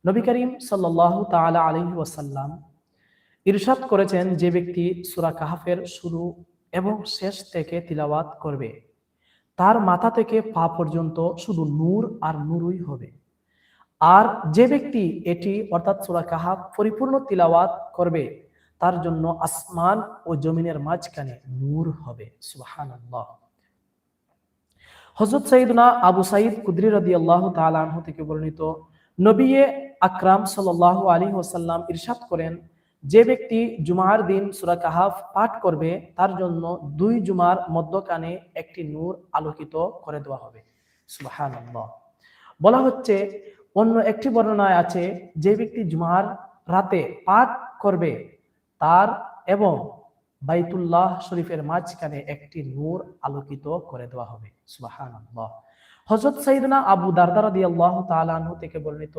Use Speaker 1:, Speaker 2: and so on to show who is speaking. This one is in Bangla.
Speaker 1: নবী করিম সাল্লাল্লাহু তাআলা আলাইহি ওয়াসাল্লাম ইরশাদ করেছেন, যে ব্যক্তি সূরা কাহফের শুরু এবং শেষ থেকে তিলাওয়াত করবে, তার মাথা থেকে পা পর্যন্ত শুধু নূর আর নূরই হবে। আর যে ব্যক্তি এটি অর্থাৎ সূরা কাহফ পরিপূর্ণ তিলাওয়াত করবে, তার জন্য আসমান ও জমিনের মাঝখানে নূর হবে। সুবহানাল্লাহ। হযরত সাইয়েদনা আবু সাঈদ খুদরি রাদিয়াল্লাহু তাআলা আনহু থেকে বর্ণিত, নবী আকরাম সাল্লাল্লাহু আলাইহি ওয়াসাল্লাম ইরশাদ করেন, যে ব্যক্তি জুমার দিন সূরা কাহফ পাঠ করবে, তার জন্য 2 জুমার মধ্যখানে একটি নূর আলোকিত করে দেওয়া হবে। সুবহানাল্লাহ। বলা হচ্ছে, অন্য একটি বর্ণনায় আছে, যে ব্যক্তি জুমার রাতে পাঠ করবে, তার এবং বাইতুল্লাহ শরীফের মাঝখানে একটি নূর আলোকিত করে দেওয়া হবে। সুবহানাল্লাহ। হযরত সাইয়েদনা আবু দারদা রাদিয়াল্লাহু তাআলা আনহু থেকে বর্ণিত,